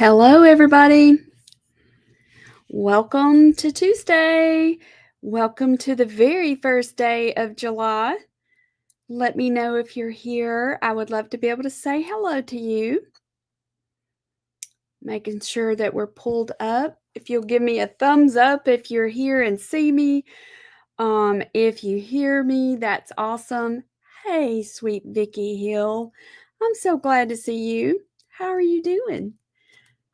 Hello, everybody. Welcome to Tuesday. Welcome to the very first day of July. Let me know if you're here. I would love to be able to say hello to you. Making sure that we're pulled up. If you'll give me a thumbs up if you're here and see me. If you hear me, that's awesome. Hey, sweet Vicky Hill. I'm so glad to see you. How are you doing?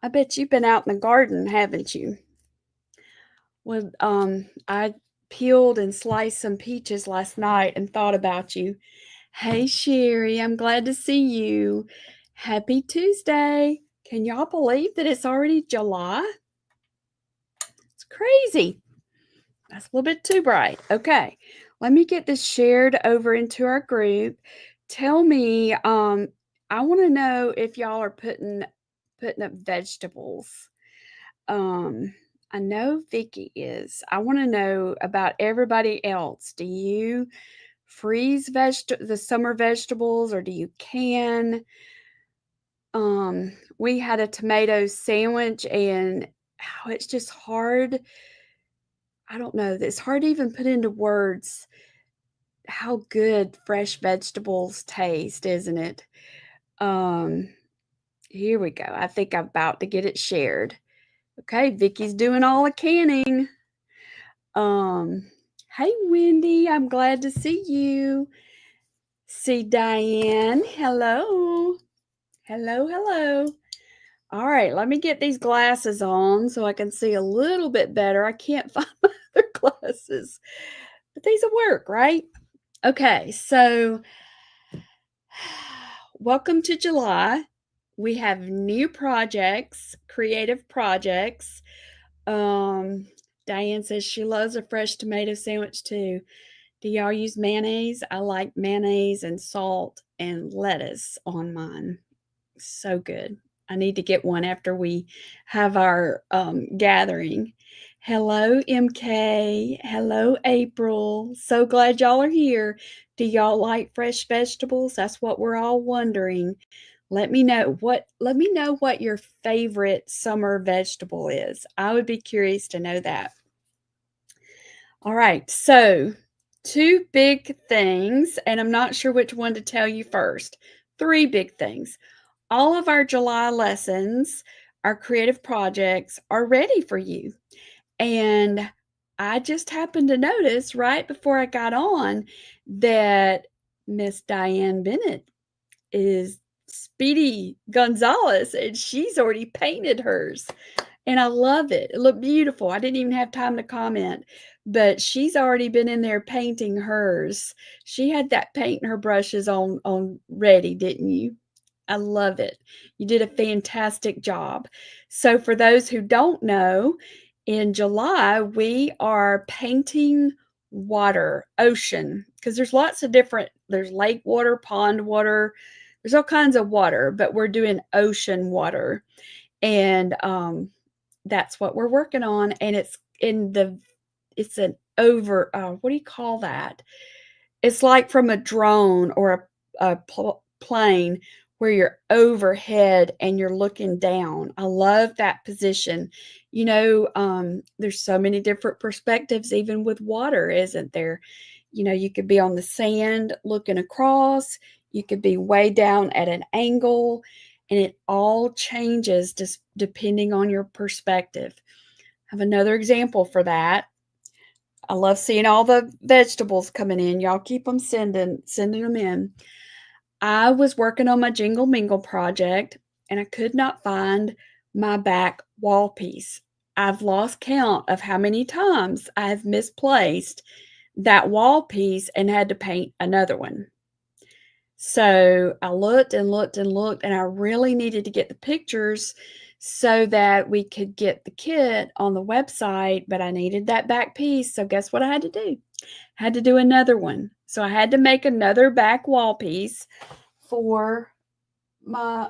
I bet you've been out in the garden, haven't you? Well, I peeled and sliced some peaches last night and thought about you. Hey, Sherry, I'm glad to see you. Happy Tuesday. Can y'all believe that it's already July? It's crazy. That's a little bit too bright. Okay, let me get this shared over into our group. Tell me, I want to know if y'all are putting up vegetables. I know Vicky is. I want to know about everybody else. Do you freeze the summer vegetables or do you can? We had a tomato sandwich and it's just hard. I don't know. It's hard to even put into words how good fresh vegetables taste, isn't it? Um, Here we go. I think I'm about to get it shared. Okay, Vicky's doing all the canning. Um, hey Wendy, I'm glad to see you. See Diane. Hello. Hello, hello. All right, let me get these glasses on so I can see a little bit better. I can't find my other glasses. But these will work, right? Okay, so welcome to July. We have new projects, creative projects. Diane says she loves a fresh tomato sandwich too. Do y'all use mayonnaise? I like mayonnaise and salt and lettuce on mine. So good. I need to get one after we have our gathering. Hello, MK. Hello, April. So glad y'all are here. Do y'all like fresh vegetables? That's what we're all wondering. Let me know what your favorite summer vegetable is. I would be curious to know that. All right, so 2 big things, and I'm not sure which one to tell you first. 3 big things. All of our July lessons, our creative projects are ready for you. And I just happened to notice right before I got on that Miss Diane Bennett is Speedy Gonzalez, and she's already painted hers. And I love it. It looked beautiful. I didn't even have time to comment, but she's already been in there painting hers. She had that paint and her brushes on ready, didn't you? I love it. You did a fantastic job. So for those who don't know, in July we are painting water, ocean, because there's lots of there's lake water, pond water, there's all kinds of water, but we're doing ocean water. And that's what we're working on, and it's an over what do you call that? It's like from a drone or a plane where you're overhead and you're looking down. I love that position. There's so many different perspectives even with water, isn't there? You could be on the sand looking across, you could be way down at an angle, and it all changes just depending on your perspective. I have another example for that. I love seeing all the vegetables coming in. Y'all keep them sending them in. I was working on my Jingle Mingle project and I could not find my back wall piece. I've lost count of how many times I have misplaced that wall piece and had to paint another one. So I looked and looked and looked, and I really needed to get the pictures so that we could get the kit on the website, but I needed that back piece. So guess what I had to do? I had to do another one. So I had to make another back wall piece for my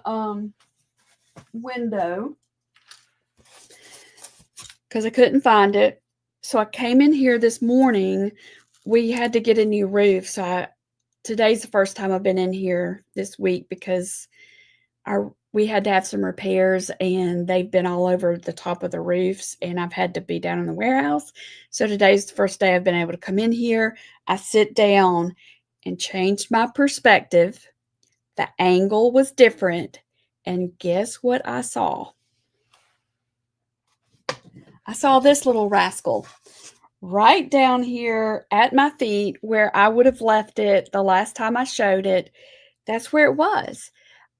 window because I couldn't find it. So I came in here this morning. We had to get a new roof. So today's the first time I've been in here this week because we had to have some repairs, and they've been all over the top of the roofs, and I've had to be down in the warehouse. So today's the first day I've been able to come in here. I sit down and changed my perspective. The angle was different, and guess what I saw? I saw this little rascal right down here at my feet where I would have left it the last time I showed it. That's where it was.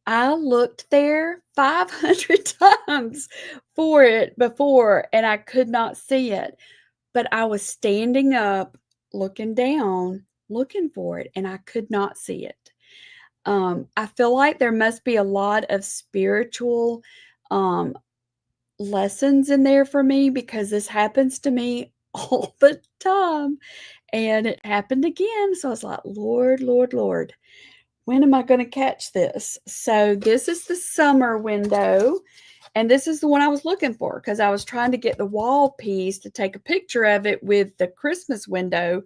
I looked there 500 times for it before, and I could not see it. But I was standing up, looking down, looking for it, and I could not see it. I feel like there must be a lot of spiritual um, lessons in there for me because this happens to me all the time. And it happened again. So I was like, Lord, Lord, Lord, when am I going to catch this? So this is the summer window. And this is the one I was looking for because I was trying to get the wall piece to take a picture of it with the Christmas window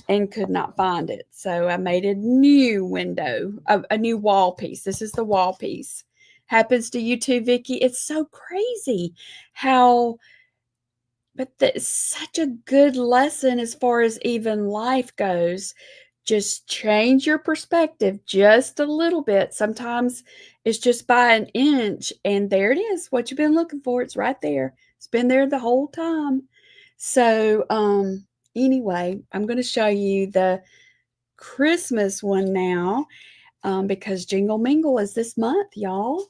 and could not find it. So I made a new window, a new wall piece. This is the wall piece. Happens to you too, Vicki. It's so crazy how, but that's such a good lesson as far as even life goes. Just change your perspective just a little bit. Sometimes it's just by an inch, and there it is. What you've been looking for, it's right there. It's been there the whole time. So, anyway, I'm going to show you the Christmas one now because Jingle Mingle is this month, y'all.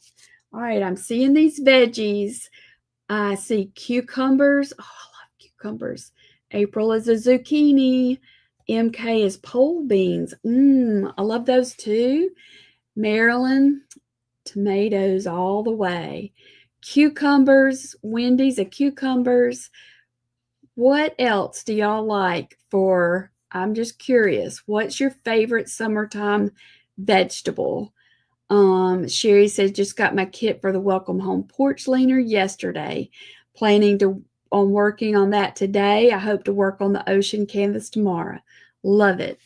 All right, I'm seeing these veggies. I see cucumbers. Oh, I love cucumbers. April is a zucchini. MK is pole beans. I love those too. Maryland, tomatoes all the way. Cucumbers, Wendy's are cucumbers. What else do y'all like for, I'm just curious, what's your favorite summertime vegetable? Sherry says, just got my kit for the welcome home porch leaner yesterday. Planning on working on that today. I hope to work on the ocean canvas tomorrow. Love it.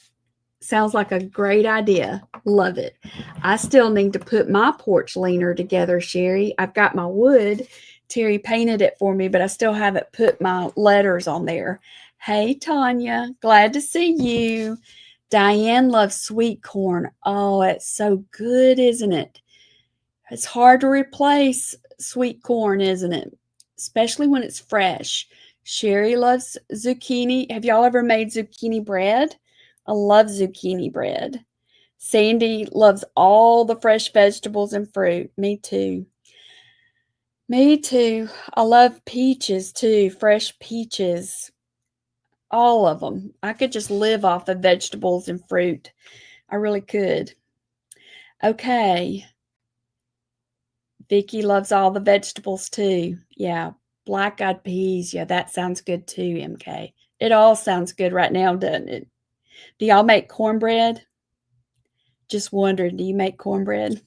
Sounds like a great idea. Love it. I still need to put my porch leaner together, Sherry. I've got my wood. Terry painted it for me, but I still haven't put my letters on there. Hey, Tanya. Glad to see you. Diane loves sweet corn. Oh, it's so good, isn't it? It's hard to replace sweet corn, isn't it? Especially when it's fresh. Sherry loves zucchini. Have y'all ever made zucchini bread? I love zucchini bread. Sandy loves all the fresh vegetables and fruit. Me too. Me too. I love peaches too, fresh peaches. All of them. I could just live off of vegetables and fruit. I really could. Okay. Vicky loves all the vegetables too. Yeah. Black-eyed peas. Yeah, that sounds good too, MK. It all sounds good right now, doesn't it? Do y'all make cornbread? Just wondering, do you make cornbread?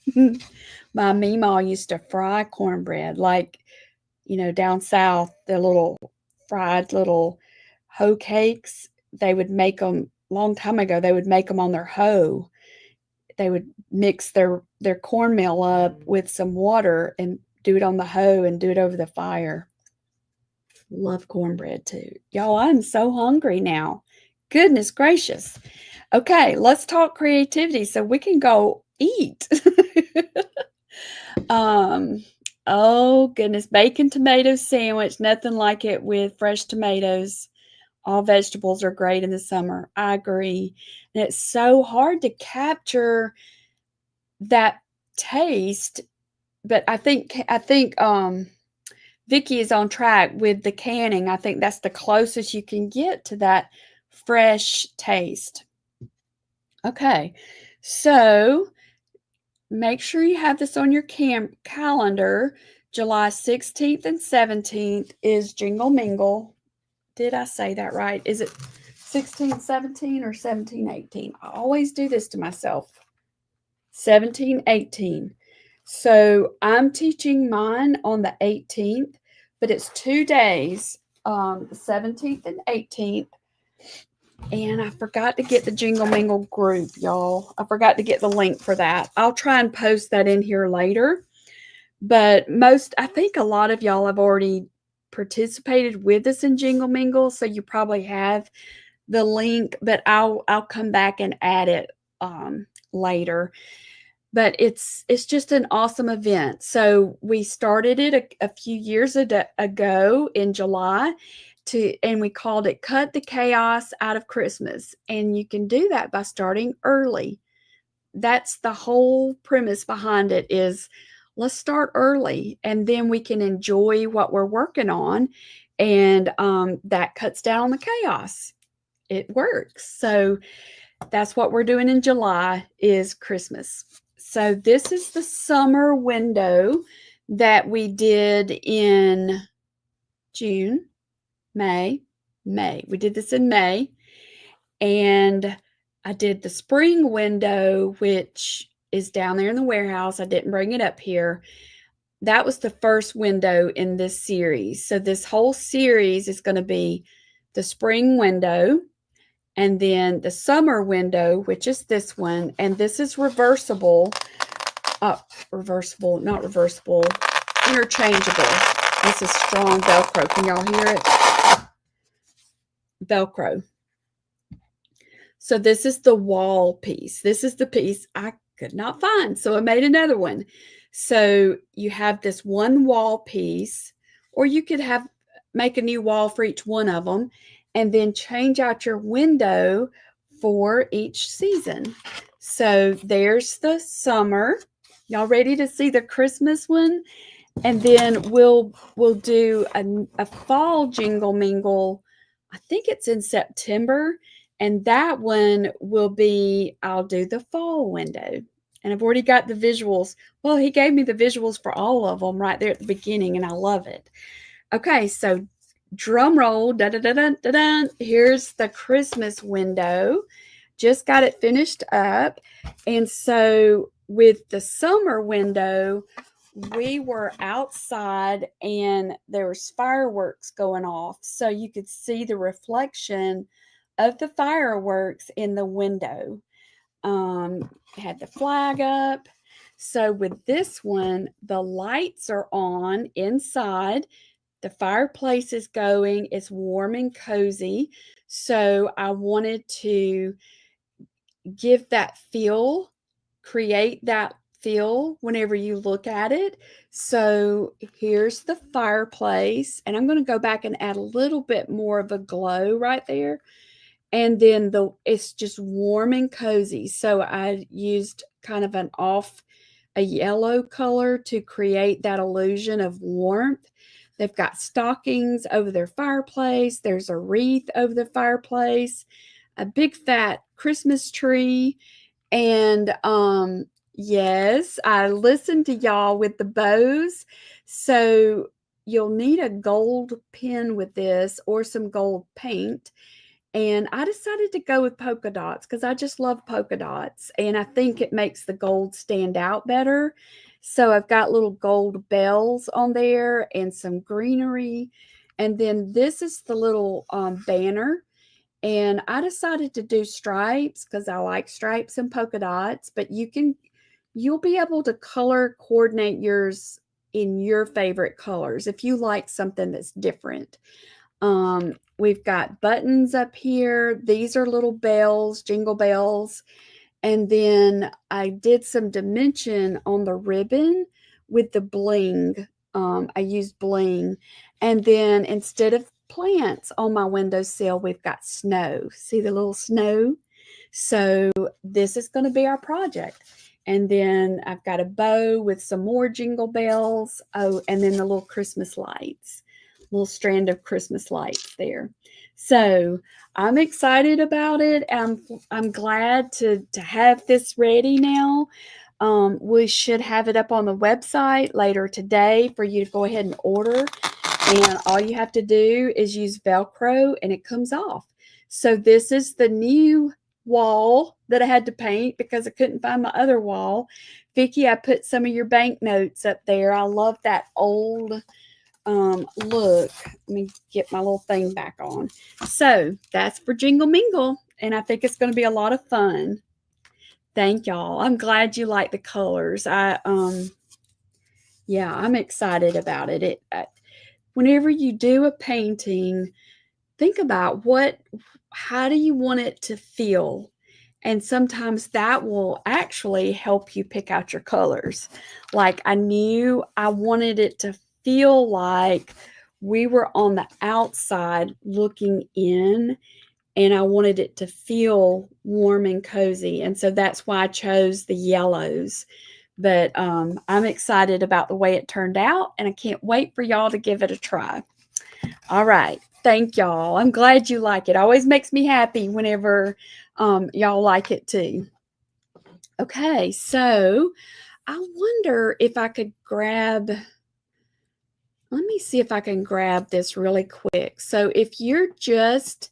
My meemaw used to fry cornbread like, down south, the little fried little hoe cakes. They would make them long time ago. They would make them on their hoe. They would mix their cornmeal up with some water and do it on the hoe and do it over the fire. Love cornbread too. Y'all, I'm so hungry now. Goodness gracious. Okay, let's talk creativity so we can go eat. Oh goodness, bacon tomato sandwich, nothing like it with fresh tomatoes. All vegetables are great in the summer. I agree. And it's so hard to capture that taste, but I think Vicky is on track with the canning. I think that's the closest you can get to that fresh taste. Okay. So, make sure you have this on your calendar. July 16th and 17th is Jingle Mingle. Did I say that right? Is it 16-17 or 17-18? I always do this to myself. 17-18. So I'm teaching mine on the 18th, but it's 2 days, the 17th and 18th. And I forgot to get the Jingle Mingle group, y'all. I forgot to get the link for that. I'll try and post that in here later. But I think a lot of y'all have already participated with us in Jingle Mingle, so you probably have the link, but I'll come back and add it later. But it's just an awesome event. So we started it a few years ago in July, and we called it Cut the Chaos Out of Christmas. And you can do that by starting early. That's the whole premise behind it, is let's start early, and then we can enjoy what we're working on, and that cuts down on the chaos. It works. So that's what we're doing in July, is Christmas. So this is the summer window that we did in June, May. We did this in May. And I did the spring window, which is down there in the warehouse. I didn't bring it up here. That was the first window in this series. So this whole series is going to be the spring window, and then the summer window, which is this one, and this is reversible, not reversible, interchangeable. This is strong Velcro. Can y'all hear it? Velcro. So this is the wall piece. This is the piece I could not find, so I made another one. So you have this one wall piece, or you could make a new wall for each one of them, and then change out your window for each season. So there's the summer. Y'all ready to see the Christmas one? And then we'll do a fall Jingle Mingle. I think it's in September, and that one will be, I'll do the fall window. And I've already got the visuals. Well, he gave me the visuals for all of them right there at the beginning, and I love it. Okay, so drum roll, da-da-da-da-da-da. Here's the Christmas window. Just got it finished up. And so with the summer window, we were outside and there was fireworks going off. So you could see the reflection of the fireworks in the window. Had the flag up. So with this one, the lights are on inside. The fireplace is going. It's warm and cozy. So I wanted to give that feel, create that feel whenever you look at it. So here's the fireplace, and I'm going to go back and add a little bit more of a glow right there. And then it's just warm and cozy. So I used kind of a yellow color to create that illusion of warmth. They've got stockings over their fireplace. There's a wreath over the fireplace, a big fat Christmas tree. And yes, I listened to y'all with the bows. So you'll need a gold pen with this, or some gold paint. And I decided to go with polka dots because I just love polka dots, and I think it makes the gold stand out better. So I've got little gold bells on there and some greenery. And then this is the little banner. And I decided to do stripes because I like stripes and polka dots, but you'll be able to color coordinate yours in your favorite colors if you like something that's different. We've got buttons up here. These are little bells, jingle bells. And then I did some dimension on the ribbon with the bling. I used bling. And then instead of plants on my windowsill, we've got snow. See the little snow? So this is going to be our project. And then I've got a bow with some more jingle bells. Oh, and then the little Christmas lights. Little strand of Christmas lights there. So I'm excited about it. I'm glad to have this ready now. We should have it up on the website later today for you to go ahead and order. And all you have to do is use Velcro and it comes off. So this is the new wall that I had to paint because I couldn't find my other wall. Vicki, I put some of your banknotes up there. I love that old look, let me get my little thing back on. So that's for Jingle Mingle, and I think it's going to be a lot of fun. Thank y'all. I'm glad you like the colors. Yeah, I'm excited about it. Whenever you do a painting, think about how do you want it to feel? And sometimes that will actually help you pick out your colors. Like I knew I wanted it to feel like we were on the outside looking in, and I wanted it to feel warm and cozy. And so that's why I chose the yellows. But I'm excited about the way it turned out, and I can't wait for y'all to give it a try. All right. Thank y'all. I'm glad you like it. Always makes me happy whenever y'all like it too. Okay, so I wonder if I could grab, let me see if I can grab this really quick. So if you're just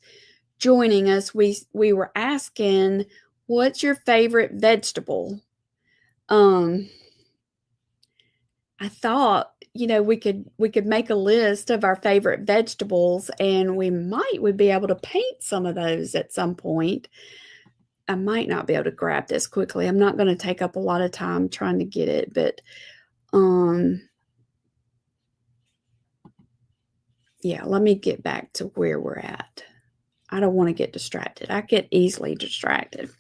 joining us, we were asking, what's your favorite vegetable? I thought, we could make a list of our favorite vegetables, and would be able to paint some of those at some point. I might not be able to grab this quickly. I'm not going to take up a lot of time trying to get it, but yeah, let me get back to where we're at. I don't want to get distracted. I get easily distracted.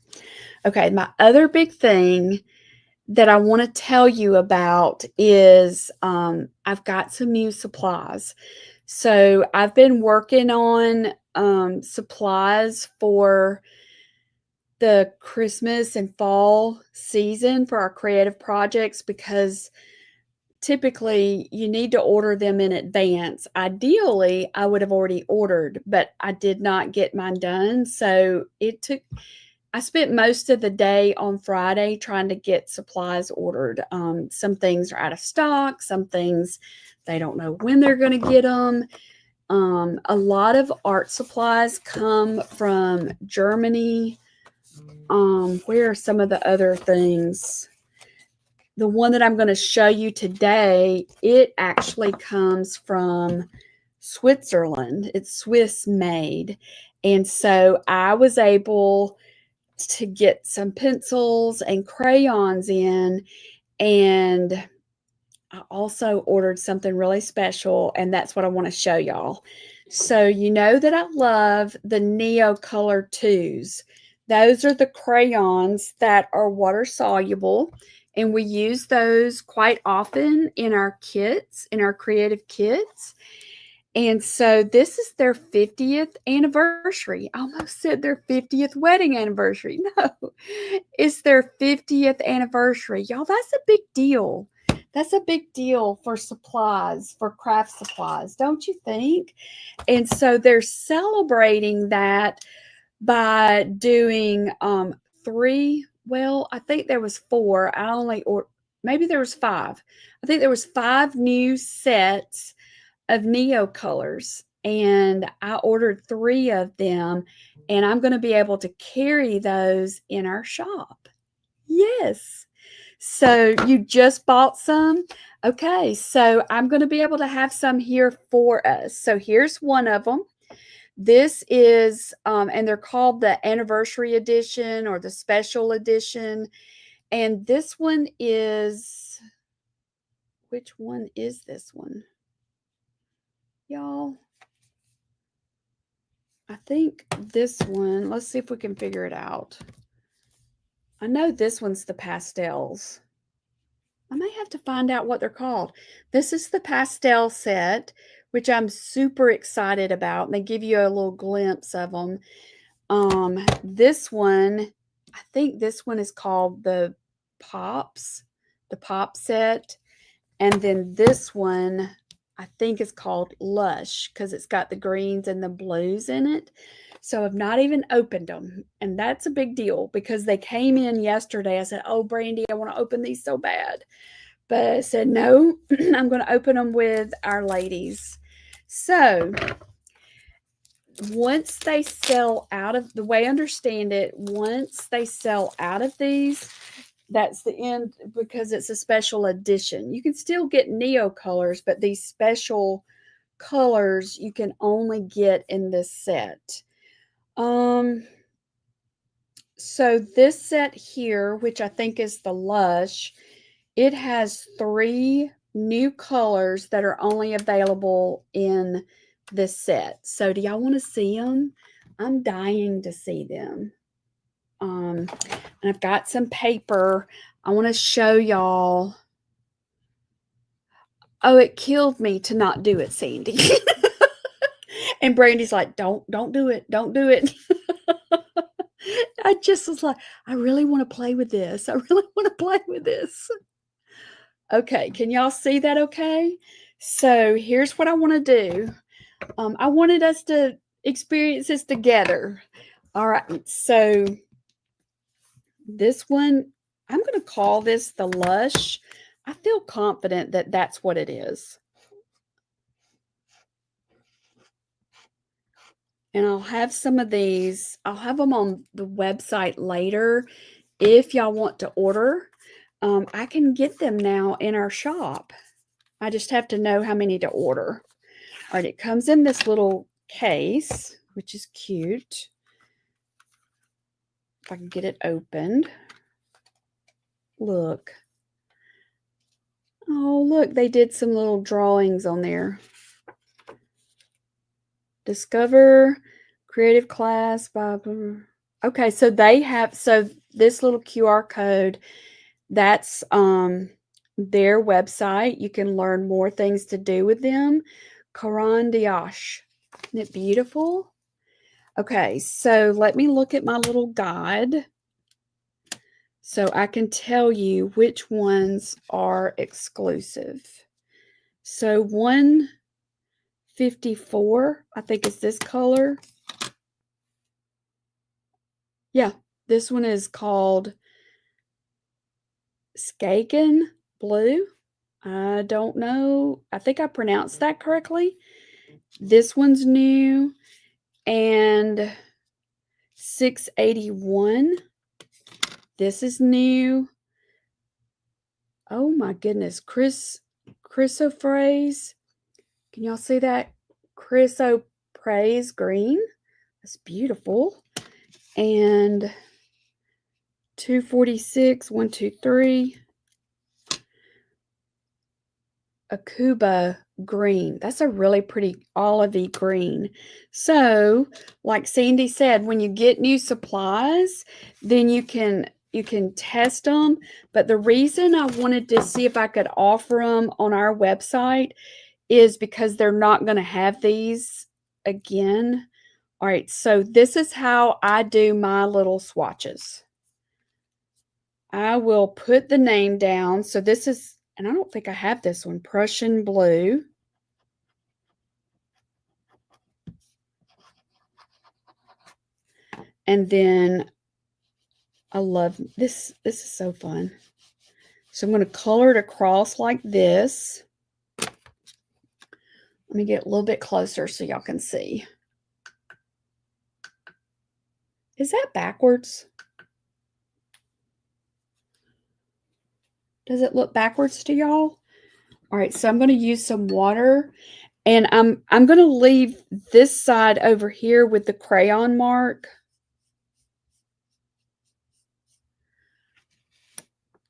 Okay, my other big thing that I want to tell you about is I've got some new supplies. So I've been working on supplies for the Christmas and fall season for our creative projects, because typically you need to order them in advance. Ideally, I would have already ordered, but I did not get mine done. So I spent most of the day on Friday trying to get supplies ordered. Some things are out of stock, some things they don't know when they're going to get them. A lot of art supplies come from Germany. Where are some of the other things? The one that I'm going to show you today, it actually comes from Switzerland. It's Swiss made. And so I was able to get some pencils and crayons in, and I also ordered something really special, and that's what I want to show y'all. So you know that I love the Neocolor IIs. Those are the crayons that are water soluble, and we use those quite often in our kits, in our creative kits. And so this is their 50th anniversary. I almost said their 50th wedding anniversary. No, it's their 50th anniversary. Y'all, that's a big deal. That's a big deal for supplies, for craft supplies, don't you think? And so they're celebrating that by doing I think there was four. Or maybe there was five. I think there was five new sets of Neocolors, and I ordered 3 of them, and I'm going to be able to carry those in our shop. Yes. So you just bought some? Okay, so I'm going to be able to have some here for us. So here's one of them. This is, and they're called the anniversary edition or the special edition. And this one is, which one is this one? Y'all, I think this one, let's see if we can figure it out. I know this one's the pastels. I may have to find out what they're called. This is the pastel set, which I'm super excited about. And they give you a little glimpse of them. This one, I think this one is called the pop set. And then this one, I think is called Lush, because it's got the greens and the blues in it. So I've not even opened them. And that's a big deal because they came in yesterday. I said, oh, Brandy, I want to open these so bad. But I said, no, I'm going to open them with our ladies. So once they sell out of, the way I understand it, once they sell out of these, That's the end because it's a special edition. You can still get Neocolors, but these special colors you can only get in this set. So this set here, which I think is the Lush, it has 3 new colors that are only available in this set. So do y'all want to see them? I'm dying to see them. And I've got some paper. I want to show y'all. Oh, it killed me to not do it, Sandy. And Brandy's like, don't do it. Don't do it. I just was like, I really want to play with this. I really want to play with this. Okay, can y'all see that okay? So here's what I want to do. I wanted us to experience this together. All right, so this one, I'm going to call this the Lush. I feel confident that that's what it is. And I'll have some of these. I'll have them on the website later if y'all want to order. I can get them now in our shop. I just have to know how many to order. All right, it comes in this little case, which is cute. If I can get it opened. Look. Oh, look, they did some little drawings on there. Discover creative class. Blah, blah, blah. Okay, so they have, so this little QR code, that's their website. You can learn more things to do with them. Karan Diash. Isn't it beautiful? Okay, so let me look at my little guide so I can tell you which ones are exclusive. So 154, I think is this color. Yeah, this one is called Skagen Blue. I don't know. I think I pronounced that correctly. This one's new. And 681. This is new. Oh my goodness. Chrysoprase. Can y'all see that? Chrysoprase green. That's beautiful. And 246, 123. Akuba green. That's a really pretty olivey green. So, like Sandy said, when you get new supplies, then you can test them. But the reason I wanted to see if I could offer them on our website is because they're not going to have these again. All right, so this is how I do my little swatches. I will put the name down. So this is, and I don't think I have this one, Prussian Blue. And then I love this. This is so fun. So I'm going to color it across like this. Let me get a little bit closer so y'all can see. Is that backwards? Does it look backwards to y'all? All right, so I'm going to use some water, and I'm going to leave this side over here with the crayon mark.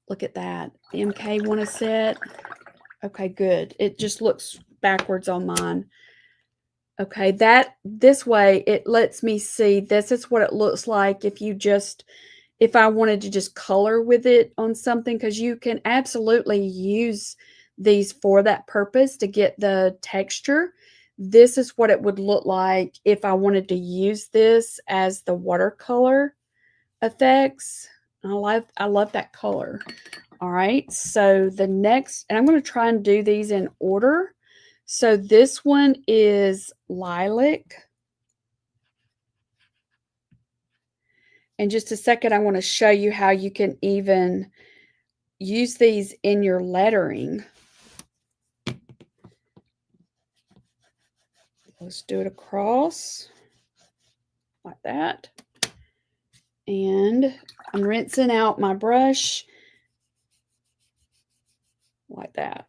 Look at that. MK want to set? Okay, good. It just looks backwards on mine. Okay, this way it lets me see this is what it looks like if I wanted to just color with it on something, because you can absolutely use these for that purpose to get the texture. This is what it would look like if I wanted to use this as the watercolor effects. I love that color. All right, so the next, and I'm going to try and do these in order. So this one is lilac. In just a second, I want to show you how you can even use these in your lettering. Let's do it across like that. And I'm rinsing out my brush. like that.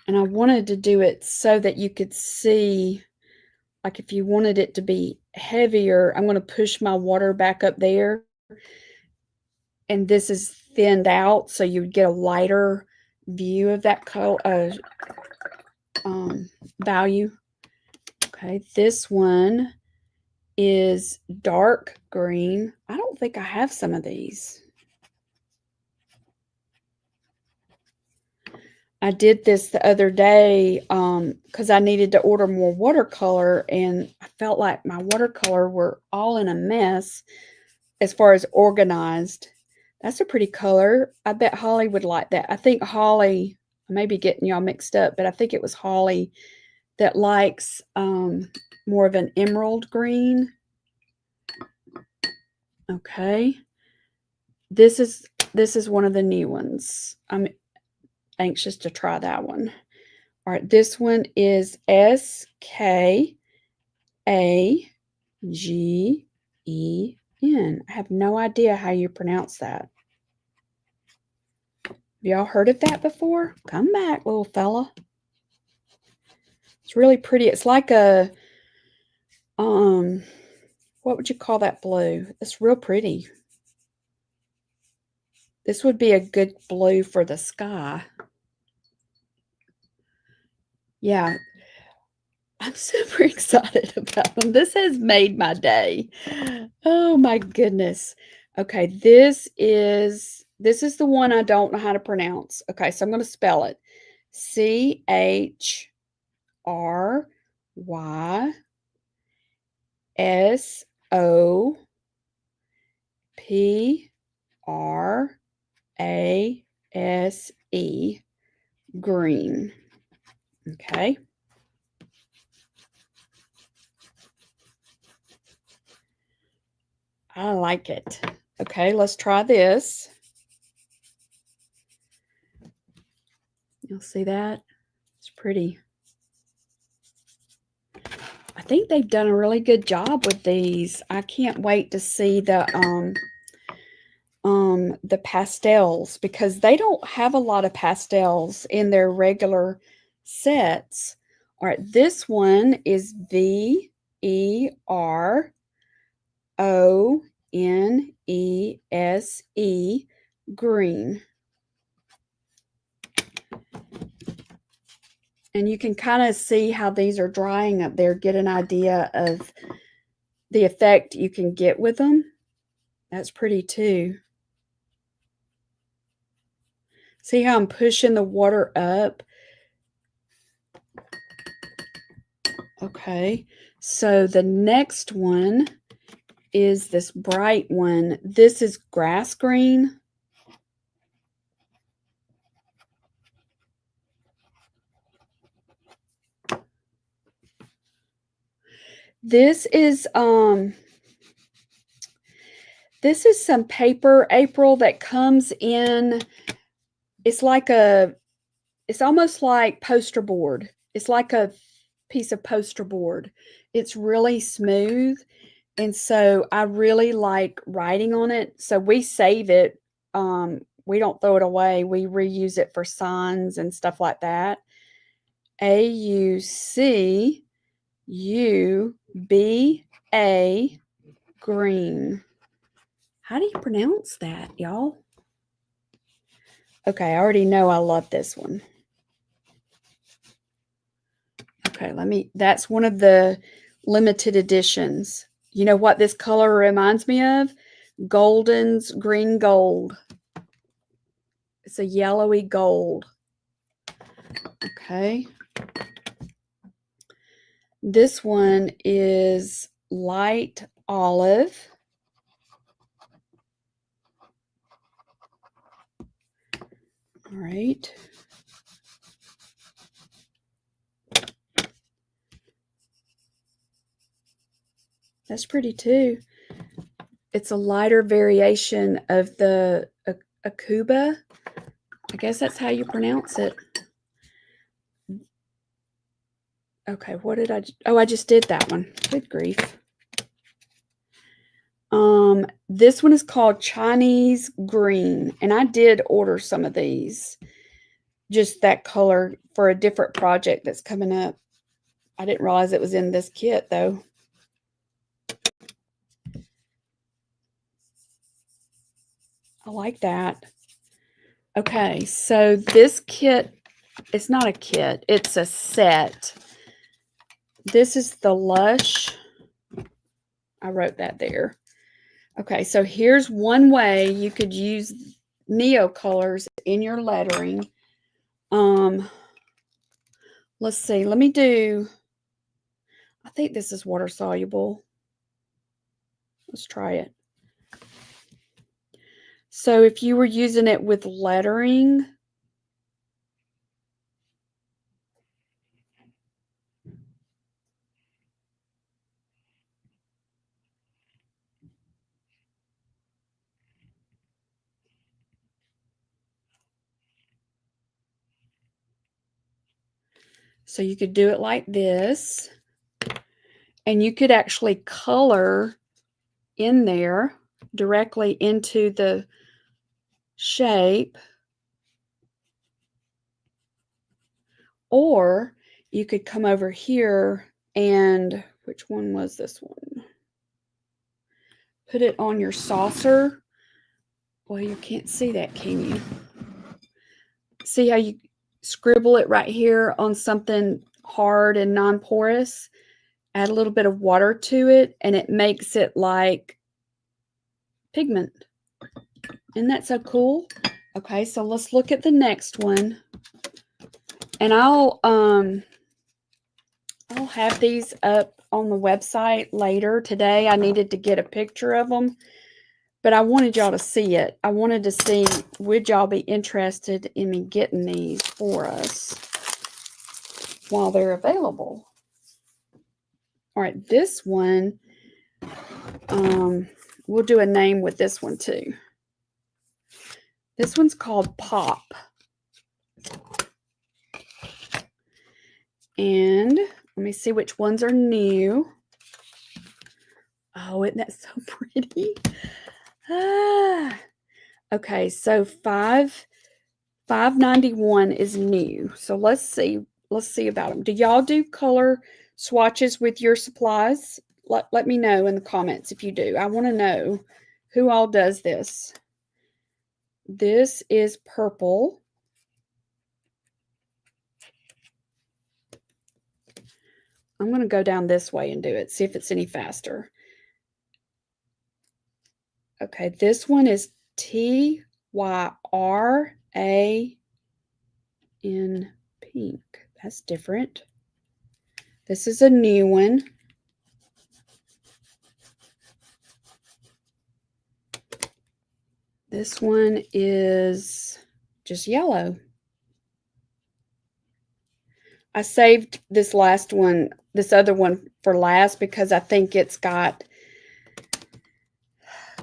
And I wanted to do it so that you could see, like if you wanted it to be heavier, I'm going to push my water back up there. And this is thinned out, so you would get a lighter view of that color value. Okay, this one is dark green. I don't think I have some of these. I did this the other day because I needed to order more watercolor, and I felt like my watercolor were all in a mess as far as organized. That's a pretty color. I bet Holly would like that. I think Holly, I may be getting y'all mixed up, but I think it was Holly that likes more of an emerald green. Okay. This is one of the new ones. I'm anxious to try that one. All right, this one is SKAGEN. I have no idea how you pronounce that. Have y'all heard of that before? Come back, little fella. It's really pretty. It's like a, what would you call that blue? It's real pretty. This would be a good blue for the sky. Yeah, I'm super excited about them. This has made my day. Oh my goodness. Okay, this is the one I don't know how to pronounce. Okay, so I'm going to spell it. CHRYSOPRASE, green. Okay. I like it. Okay, let's try this. You'll see that? It's pretty. I think they've done a really good job with these. I can't wait to see the pastels, because they don't have a lot of pastels in their regular sets. All right, this one is VERONESE, green. And you can kind of see how these are drying up there, get an idea of the effect you can get with them. That's pretty too. See how I'm pushing the water up? Okay, so the next one is this bright one. This is grass green. This is some paper, April, that comes in. It's almost like poster board. It's like a piece of poster board. It's really smooth. And so I really like writing on it. So we save it. We don't throw it away. We reuse it for signs and stuff like that. AUCUBA, green. How do you pronounce that, y'all? Okay, I already know I love this one. Okay, that's one of the limited editions. You know what this color reminds me of? Golden's green gold. It's a yellowy gold. Okay. This one is light olive. All right. That's pretty too. It's a lighter variation of the Akuba. I guess that's how you pronounce it. Okay, what did I just did that one. Good grief. This one is called Chinese Green, and I did order some of these, just that color for a different project that's coming up. I didn't realize it was in this kit though. I like that. Okay, so this kit, it's not a kit, it's a set. This is the Lush. I wrote that there. Okay, so here's one way you could use Neocolors in your lettering. Let's see, let me do, I think this is water soluble. Let's try it. So if you were using it with lettering, so you could do it like this, and you could actually color in there directly into the shape, or you could come over here and, which one was this one? Put it on your saucer. Well, you can't see that, can you? See how you scribble it right here on something hard and non-porous? Add a little bit of water to it, and it makes it like pigment. Isn't that so cool? Okay, so let's look at the next one. And I'll have these up on the website later today. I needed to get a picture of them, but I wanted y'all to see it. I wanted to see, would y'all be interested in me getting these for us while they're available? All right, this one, we'll do a name with this one too. This one's called Pop. And let me see which ones are new. Oh, isn't that so pretty? Okay, so $5.91 is new. So let's see about them. Do y'all do color swatches with your supplies? Let me know in the comments if you do. I want to know who all does this. This is purple. I'm going to go down this way and do it, see if it's any faster. Okay, this one is T-Y-R-A in pink. That's different. This is a new one. This one is just yellow. I saved this last one, this other one for last because I think it's got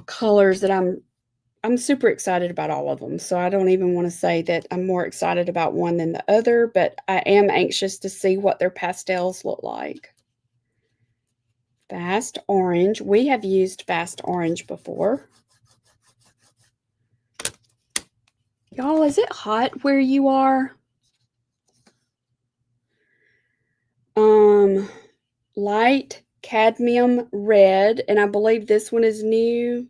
colors that I'm super excited about all of them. So I don't even want to say that I'm more excited about one than the other, but I am anxious to see what their pastels look like. Fast Orange. We have used Fast Orange before. Y'all, is it hot where you are? Light Cadmium Red, and I believe this one is new.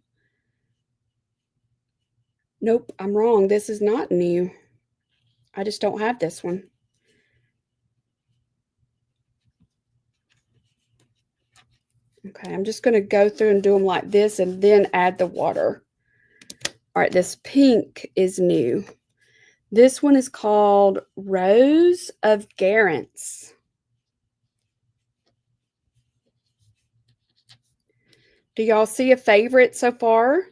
Nope, I'm wrong. This is not new. I just don't have this one. Okay, I'm just going to go through and do them like this and then add the water. All right, this pink is new. This one is called Rose of Garance. Do y'all see a favorite so far?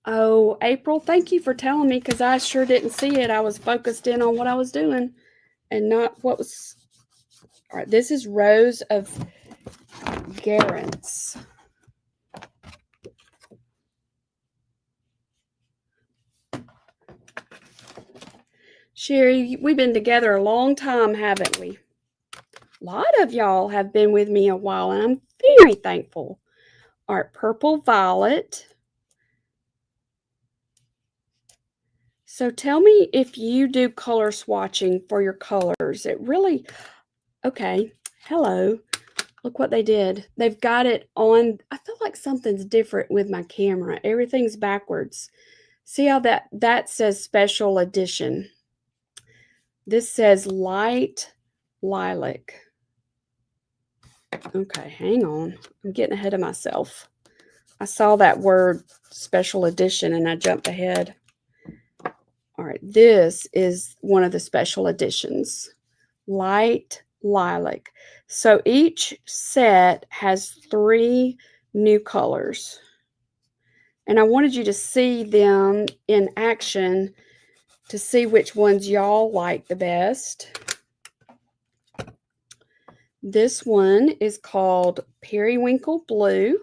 Oh, April, thank you for telling me because I sure didn't see it. I was focused in on what I was doing and not what was. All right, this is Rose of Garance. Sherry, we've been together a long time, haven't we? A lot of y'all have been with me a while, and I'm very thankful. All right, purple violet. So tell me if you do color swatching for your colors. It really, okay, hello. Look what they did. They've got it on. I feel like something's different with my camera. Everything's backwards. See how that says special edition. This says light lilac. Okay, hang on. I'm getting ahead of myself. I saw that word special edition and I jumped ahead. All right, this is one of the special editions. Light lilac. So each set has 3 new colors. And I wanted you to see them in action to see which ones y'all like the best. This one is called Periwinkle Blue.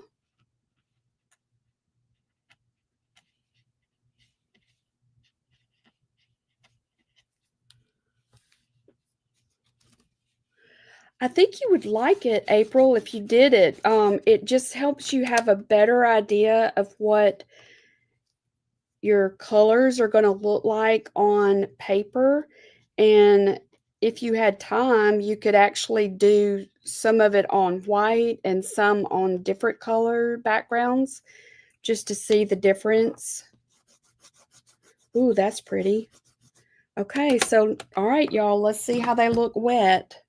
I think you would like it, April, if you did it. It just helps you have a better idea of what your colors are going to look like on paper. And if you had time, you could actually do some of it on white and some on different color backgrounds just to see the difference. Ooh, that's pretty. Okay, so all right, y'all, let's see how they look wet.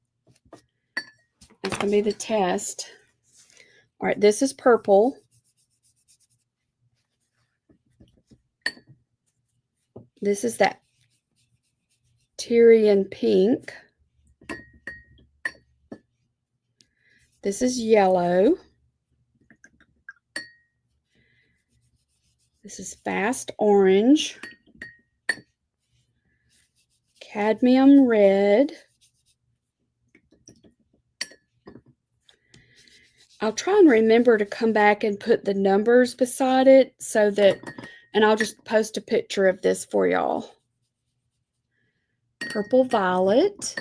That's going to be the test. All right, this is purple. This is that Tyrian pink. This is yellow. This is fast orange. Cadmium red. I'll try and remember to come back and put the numbers beside it so that, and I'll just post a picture of this for y'all. Purple violet,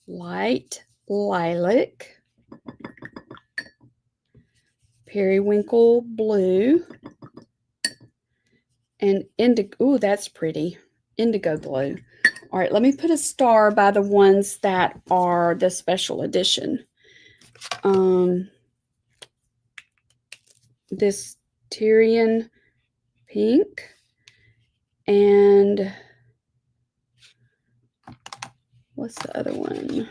light lilac, periwinkle blue, and indigo. Ooh, that's pretty. Indigo blue. All right, let me put a star by the ones that are the special edition. This Tyrian pink and what's the other one?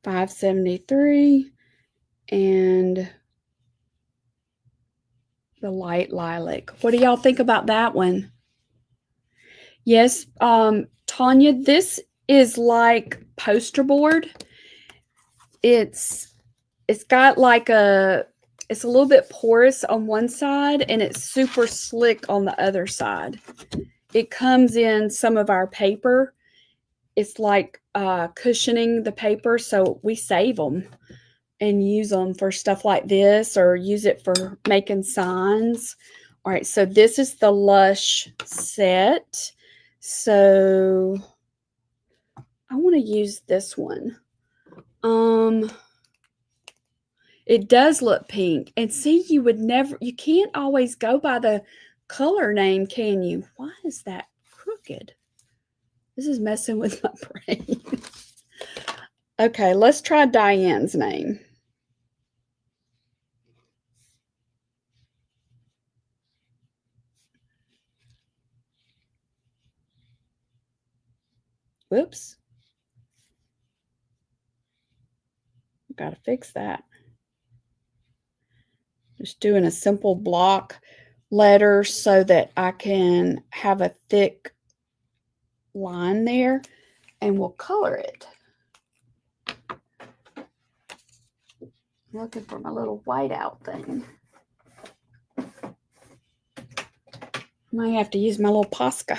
573 and the light lilac. What do y'all think about that one? Yes, Tanya, this is like poster board. It's got like it's a little bit porous on one side and it's super slick on the other side. It comes in some of our paper. It's like cushioning the paper, so we save them and use them for stuff like this or use it for making signs. All right, so this is the Lush set. So I want to use this one. It does look pink. And see, you can't always go by the color name, can you? Why is that crooked? This is messing with my brain. Okay, let's try Diane's name. Whoops. Got to fix that. Just doing a simple block letter so that I can have a thick line there, and we'll color it. I'm looking for my little whiteout thing. Might have to use my little Posca.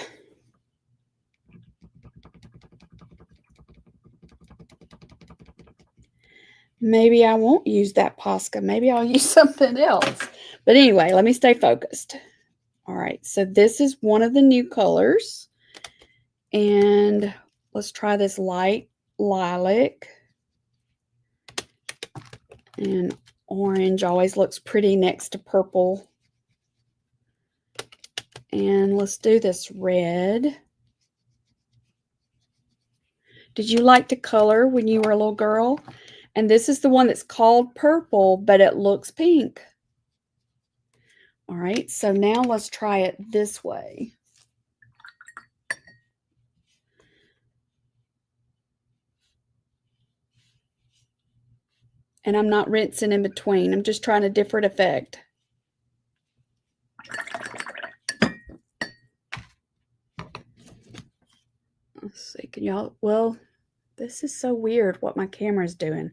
Maybe I won't use that Posca. Maybe I'll use something else. But anyway, let me stay focused. All right, so this is one of the new colors. And let's try this light lilac. And orange always looks pretty next to purple. And let's do this red. Did you like to color when you were a little girl? And this is the one that's called purple, but it looks pink. All right, so now let's try it this way. And I'm not rinsing in between. I'm just trying a different effect. Let's see, can y'all, well, this is so weird what my camera's doing.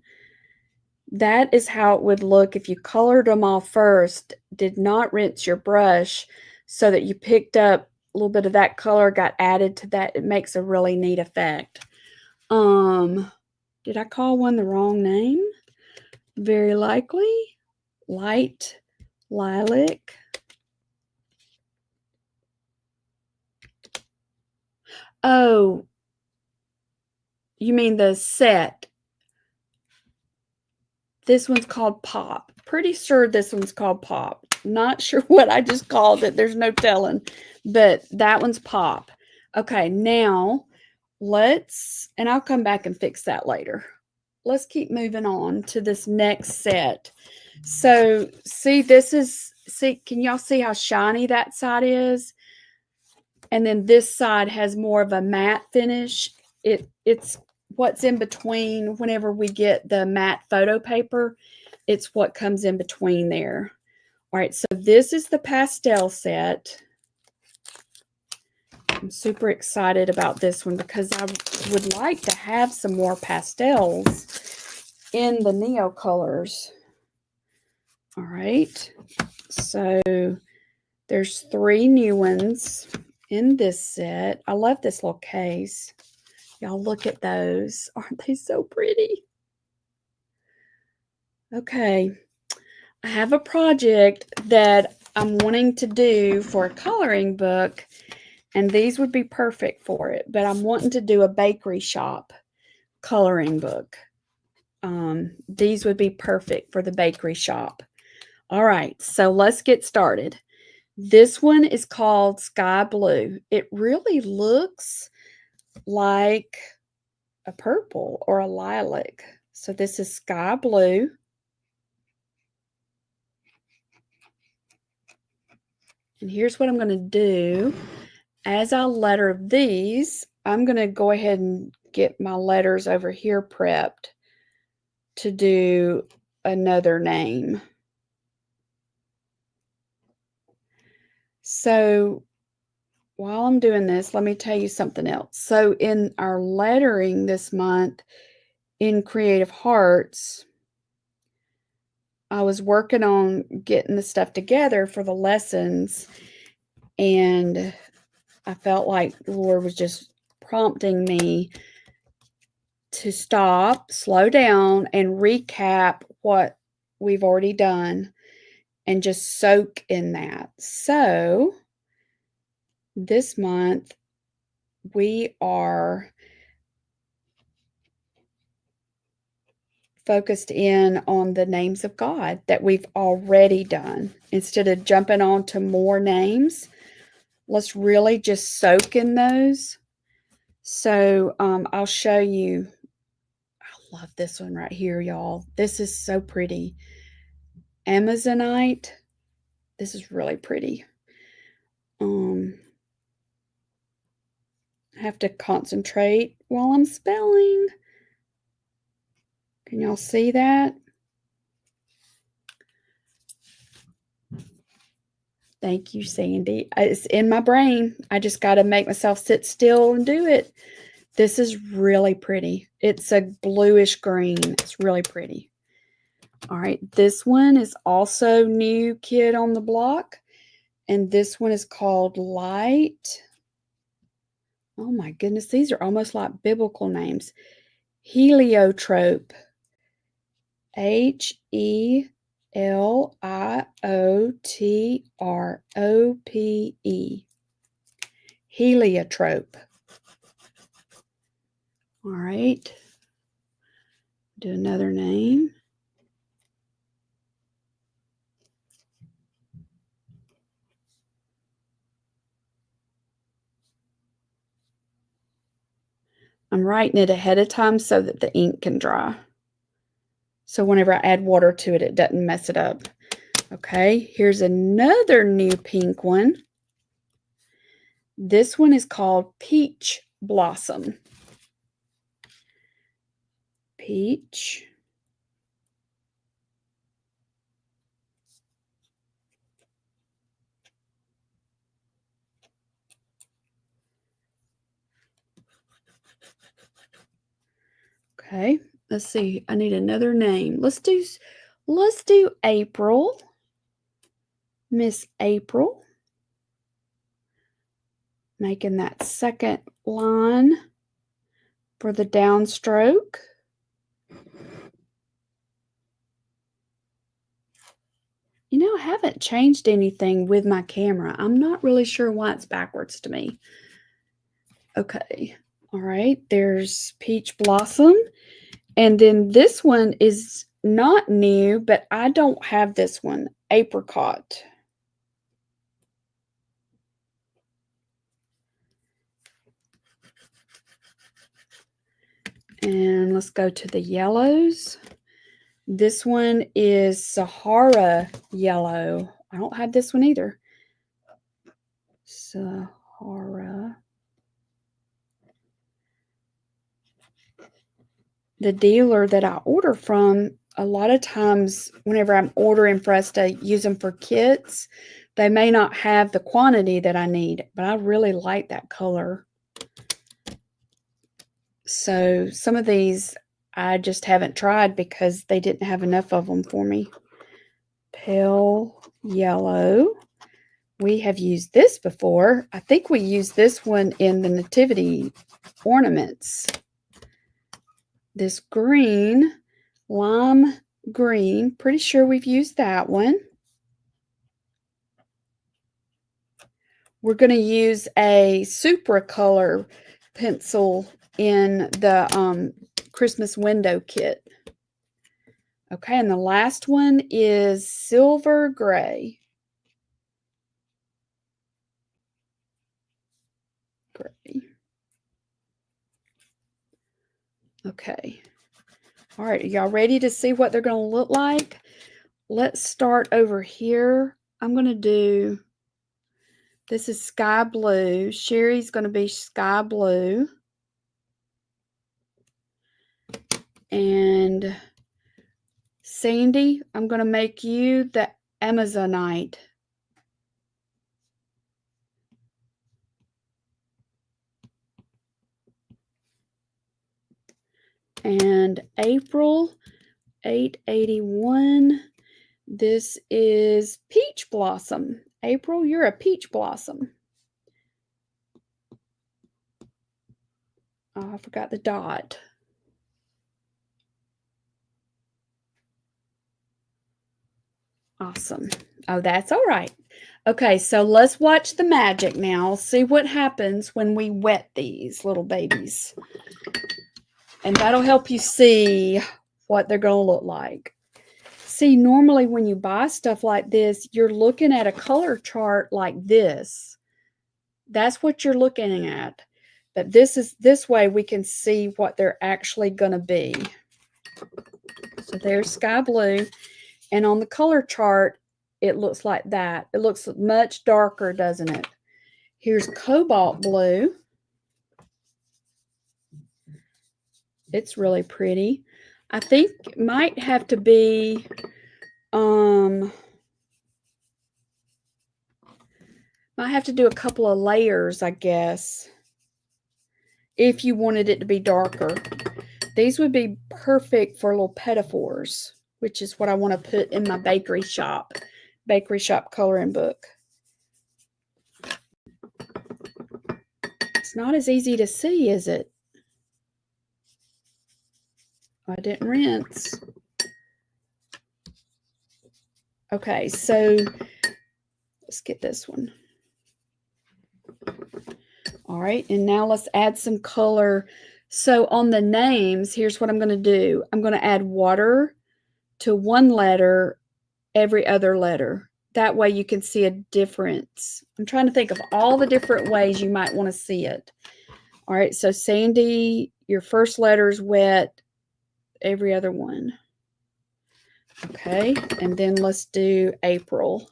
That is how it would look if you colored them all first, did not rinse your brush so that you picked up a little bit of that color, got added to that. It makes a really neat effect. Did I call one the wrong name? Very likely. Light lilac. Oh, you mean the set. This one's called Pop. Pretty sure this one's called Pop. Not sure what I just called it. There's no telling. But that one's Pop. Okay, now let's, and I'll come back and fix that later. Let's keep moving on to this next set. So see, this is, see, can y'all see how shiny that side is? And then this side has more of a matte finish. It's what's in between. Whenever we get the matte photo paper, it's what comes in between there. All right, so this is the pastel set. I'm super excited about this one because I would like to have some more pastels in the Neocolors. All right, so there's 3 new ones in this set. I love this little case. Y'all look at those. Aren't they so pretty? Okay, I have a project that I'm wanting to do for a coloring book, and these would be perfect for it, but I'm wanting to do a bakery shop coloring book. These would be perfect for the bakery shop. All right, so let's get started. This one is called Sky Blue. It really looks like a purple or a lilac. So this is Sky Blue. And here's what I'm going to do. As I letter these, I'm going to go ahead and get my letters over here prepped to do another name. So while I'm doing this, let me tell you something else. So in our lettering this month in Creative Hearts, I was working on getting the stuff together for the lessons, and I felt like the Lord was just prompting me to stop, slow down, and recap what we've already done and just soak in that. So this month we are focused in on the names of God that we've already done. Instead of jumping on to more names, let's really just soak in those. So I'll show you. I love this one right here, y'all. This is so pretty. Amazonite. This is really pretty. I have to concentrate while I'm spelling. Can y'all see that? Thank you, Sandy. It's in my brain. I just got to make myself sit still and do it. This is really pretty. It's a bluish green. It's really pretty. All right, this one is also New Kid on the Block, and this one is called Light. Oh my goodness, these are almost like biblical names. Heliotrope. Heliotrope. Liotrope. Heliotrope. All right. Do another name. I'm writing it ahead of time so that the ink can dry. So whenever I add water to it, it doesn't mess it up. Okay, here's another new pink one. This one is called Peach Blossom. Peach. Okay, let's see. I need another name. Let's do April. Miss April. Making that second line for the downstroke. You know, I haven't changed anything with my camera. I'm not really sure why it's backwards to me. Okay. All right. There's Peach Blossom. And then this one is not new, but I don't have this one. Apricot. And let's go to the yellows. This one is Sahara Yellow. I don't have this one either. Sahara. The dealer that I order from, a lot of times whenever I'm ordering for us to use them for kits, they may not have the quantity that I need, but I really like that color. So some of these I just haven't tried because they didn't have enough of them for me. Pale yellow. We have used this before. I think we used this one in the nativity ornaments. This green, lime green, pretty sure we've used that one. We're going to use a Supra color pencil in the Christmas window kit. Okay, and the last one is silver gray. Gray. Okay. All right, are y'all ready to see what they're going to look like? Let's start over here. I'm going to do, this is sky blue. Sherry's going to be sky blue. And Sandy, I'm going to make you the Amazonite. And April, 881. This is Peach Blossom. April, you're a peach blossom. Oh, I forgot the dot. Awesome. Oh, that's all right. Okay, so let's watch the magic now. See what happens when we wet these little babies. And that'll help you see what they're going to look like. See, normally when you buy stuff like this, you're looking at a color chart like this. That's what you're looking at. But this way we can see what they're actually going to be. So there's sky blue. And on the color chart, it looks like that. It looks much darker, doesn't it? Here's cobalt blue. It's really pretty. I think it might have to be, might have to do a couple of layers, I guess, if you wanted it to be darker. These would be perfect for little pedophores, which is what I want to put in my bakery shop coloring book. It's not as easy to see, is it? I didn't rinse. Okay, so let's get this one. All right, and now let's add some color. So on the names, here's what I'm going to do. I'm going to add water to one letter every other letter. That way you can see a difference. I'm trying to think of all the different ways you might want to see it. All right, so Sandy, your first letter is wet, every other one. Okay, and then let's do April.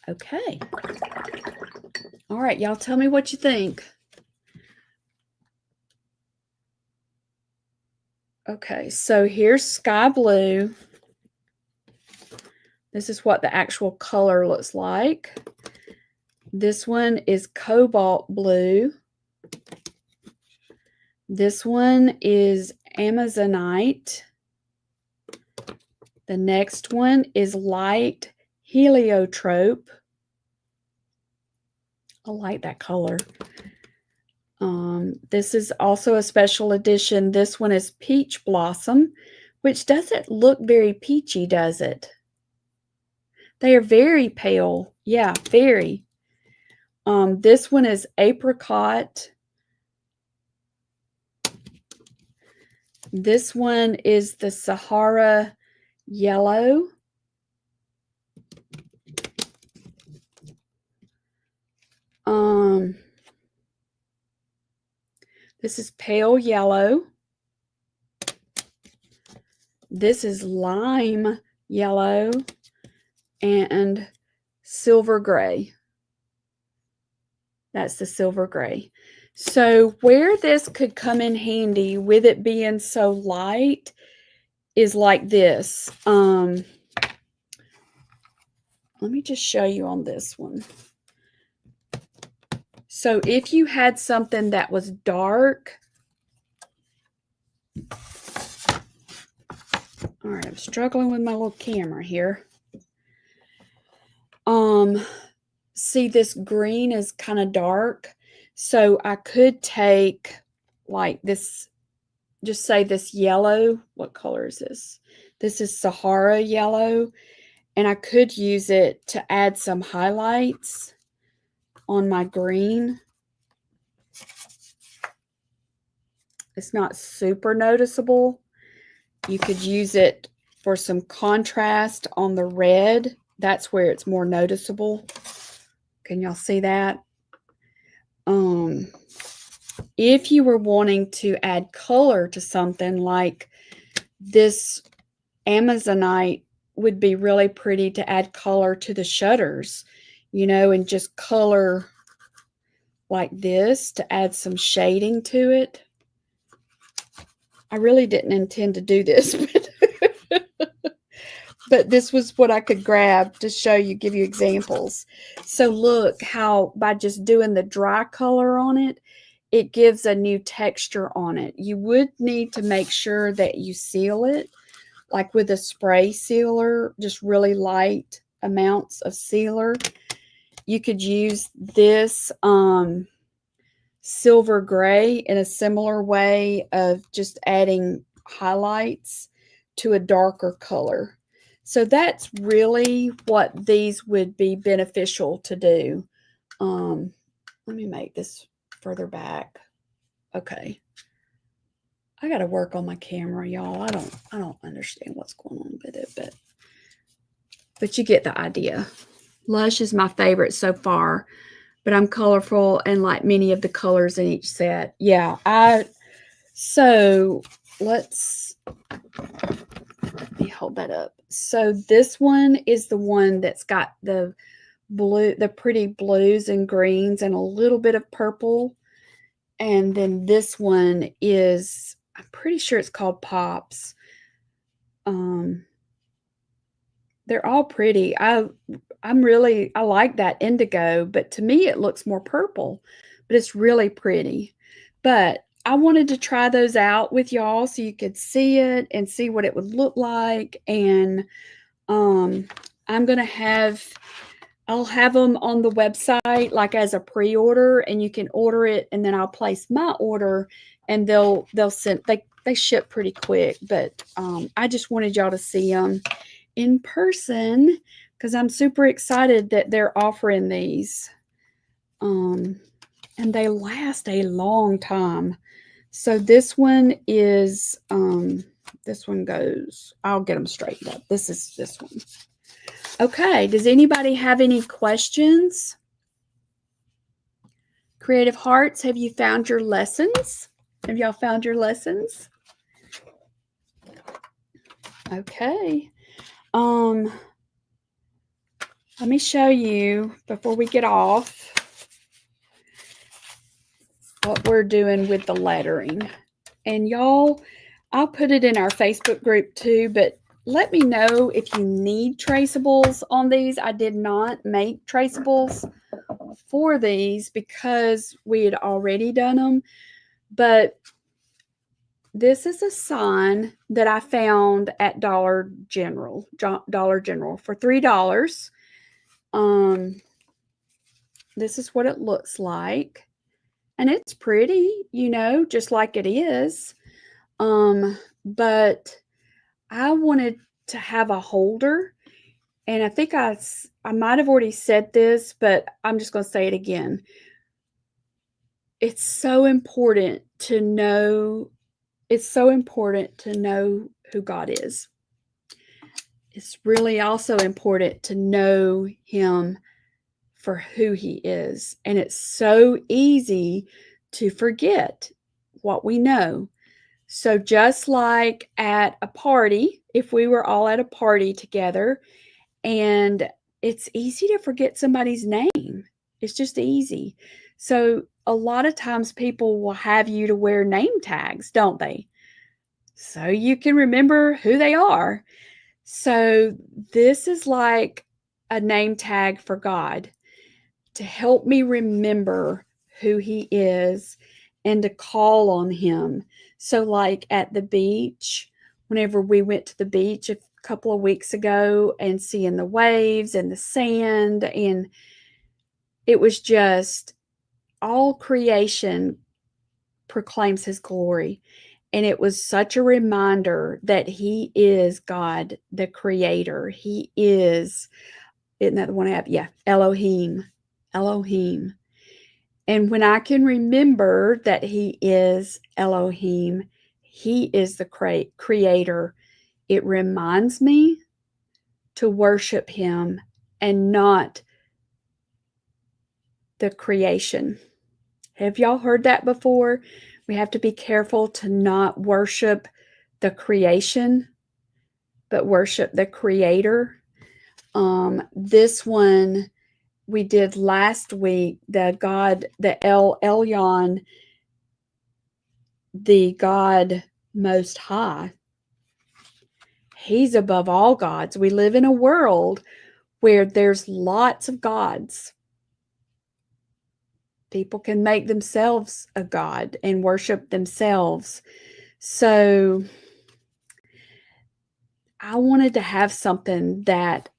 Okay. All right, y'all tell me what you think. Okay, so here's sky blue. This is what the actual color looks like. This one is cobalt blue. This one is Amazonite. The next one is light heliotrope. I like that color. This is also a special edition. This one is peach blossom, which doesn't look very peachy, does it? They are very pale. Yeah, very. This one is apricot. This one is the Sahara yellow. This is pale yellow. This is lime yellow and silver gray. That's the silver gray. So where this could come in handy with it being so light is like this. Let me just show you on this one. So if you had something that was dark, all right, I'm struggling with my little camera here. See, this green is kind of dark. So I could take like this, just say this yellow. What color is this? This is Sahara yellow. And I could use it to add some highlights on my green. It's not super noticeable. You could use it for some contrast on the red. That's where it's more noticeable. Can y'all see that? If you were wanting to add color to something like this Amazonite would be really pretty to add color to the shutters, you know, and just color like this to add some shading to it. I really didn't intend to do this, but this was what I could grab to show you, give you examples. So look how by just doing the dry color on it, it gives a new texture on it. You would need to make sure that you seal it, like with a spray sealer, just really light amounts of sealer. You could use this silver gray in a similar way of just adding highlights to a darker color. So that's really what these would be beneficial to do. Let me make this further back. Okay. I got to work on my camera, y'all. I don't understand what's going on with it, but you get the idea. Lush is my favorite so far, but I'm colorful and like many of the colors in each set. Yeah, so let me hold that up. So this one is the one that's got the blue, the pretty blues and greens and a little bit of purple. And then this one is, I'm pretty sure it's called Pops. They're all pretty. I like that indigo, but to me it looks more purple, but it's really pretty. But I wanted to try those out with y'all so you could see it and see what it would look like. And I'll have them on the website like as a pre-order, and you can order it, and then I'll place my order, and they'll send. they ship pretty quick, but I just wanted y'all to see them in person because I'm super excited that they're offering these. And they last a long time. So this one is, this one goes, I'll get them straightened up. This is this one. Okay, does anybody have any questions? Creative Hearts, have you found your lessons? Have y'all found your lessons? Okay. Let me show you before we get off what we're doing with the lettering. And y'all, I'll put it in our Facebook group too, but let me know if you need traceables on these. I did not make traceables for these because we had already done them, but this is a sign that I found at Dollar General for $3. This is what it looks like. And it's pretty, you know, just like it is. But I wanted to have a holder. And I think I might have already said this, but I'm just going to say it again. It's so important to know. It's so important to know who God is. It's really also important to know Him for who He is. And it's so easy to forget what we know. So just like at a party, if we were all at a party together, and it's easy to forget somebody's name. It's just easy. So a lot of times people will have you to wear name tags, don't they? So you can remember who they are. So this is like a name tag for God to help me remember who He is and to call on Him. So like at the beach, whenever we went to the beach a couple of weeks ago and seeing the waves and the sand, and it was just all creation proclaims His glory. And it was such a reminder that He is God, the Creator. He is, isn't that the one I have? Yeah, Elohim. Elohim. And when I can remember that He is Elohim, He is the Creator, it reminds me to worship Him and not the creation. Have y'all heard that before? We have to be careful to not worship the creation, but worship the Creator. This one we did last week, the God, the El Elyon, the God Most High. He's above all gods. We live in a world where there's lots of gods. People can make themselves a god and worship themselves. So I wanted to have something that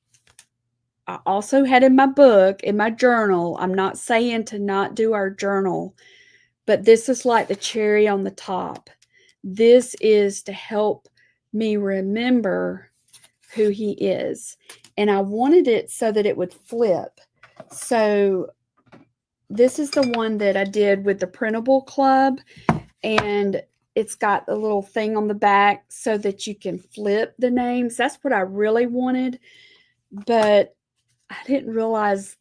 I also had in my book, in my journal. I'm not saying to not do our journal, but this is like the cherry on the top. This is to help me remember who He is. And I wanted it so that it would flip. So this is the one that I did with the Printable Club, and it's got a little thing on the back so that you can flip the names. That's what I really wanted, but I didn't realize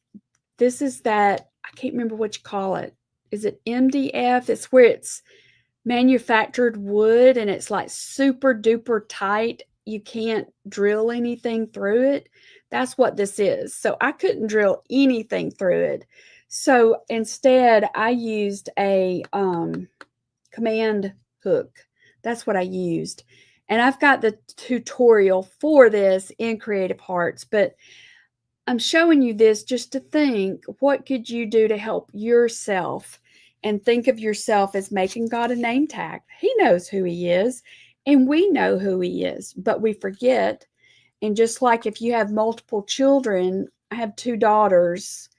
this is that, I can't remember what you call it. Is it MDF? It's where it's manufactured wood and it's like super duper tight. You can't drill anything through it. That's what this is. So I couldn't drill anything through it. So instead I used a command hook. That's what I used. And I've got the tutorial for this in Creative Hearts, but I'm showing you this just to think, what could you do to help yourself? And think of yourself as making God a name tag. He knows who He is, and we know who He is, but we forget. And just like if you have multiple children, I have 2 daughters,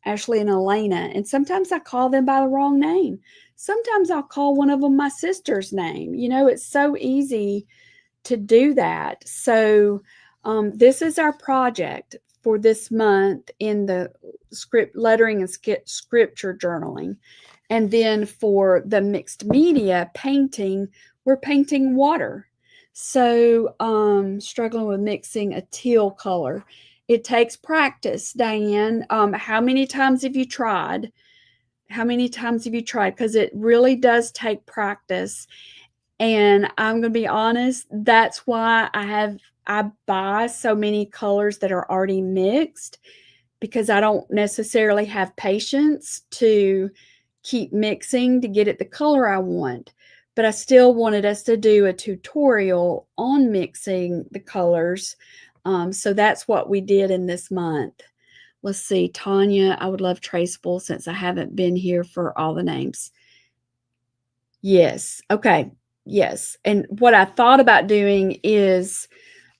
Ashley and Elena, and sometimes I call them by the wrong name. Sometimes I'll call one of them my sister's name. You know, it's so easy to do that. So this is our project for this month in the script lettering and scripture journaling. And then for the mixed media painting, we're painting water. So struggling with mixing a teal color. It takes practice, Diane. How many times have you tried? How many times have you tried? Because it really does take practice. And I'm going to be honest, that's why I buy so many colors that are already mixed, because I don't necessarily have patience to keep mixing to get it the color I want. But I still wanted us to do a tutorial on mixing the colors. So that's what we did in this month. Let's see, Tanya, I would love traceable since I haven't been here for all the names. Yes. Okay. Yes. And what I thought about doing is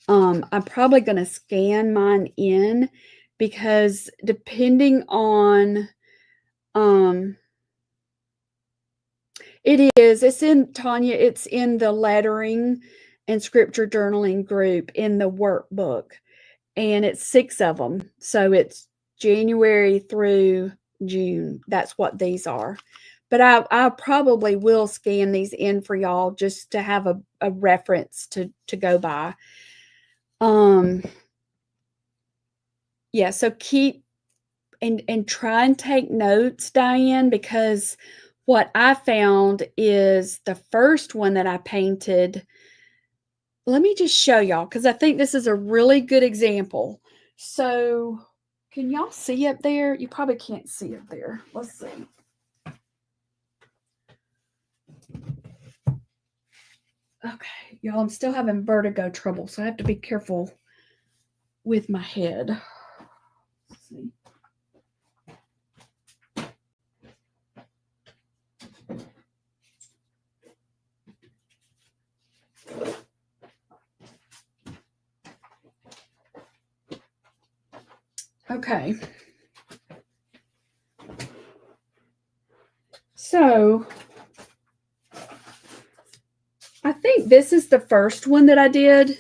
I'm probably going to scan mine in, because depending on it's in Tanya, it's in the lettering and scripture journaling group in the workbook, and it's 6 of them. So it's January through June. That's what these are. But I probably will scan these in for y'all just to have a reference to go by. Yeah, so keep and try and take notes, Diane, because what I found is the first one that I painted, let me just show y'all, because I think this is a really good example. So can y'all see up there? You probably can't see up there. Let's see. Okay, y'all, I'm still having vertigo trouble, so I have to be careful with my head. Let's see. Okay. So I think this is the first one that I did,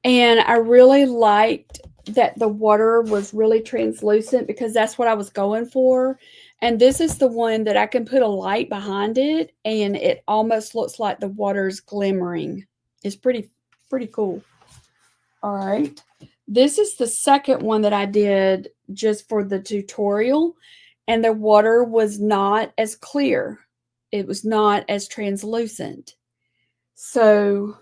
and I really liked that the water was really translucent because that's what I was going for. And this is the one that I can put a light behind it and it almost looks like the water's glimmering. It's pretty cool. All right. This is the second one that I did just for the tutorial, and the water was not as clear. It was not as translucent. So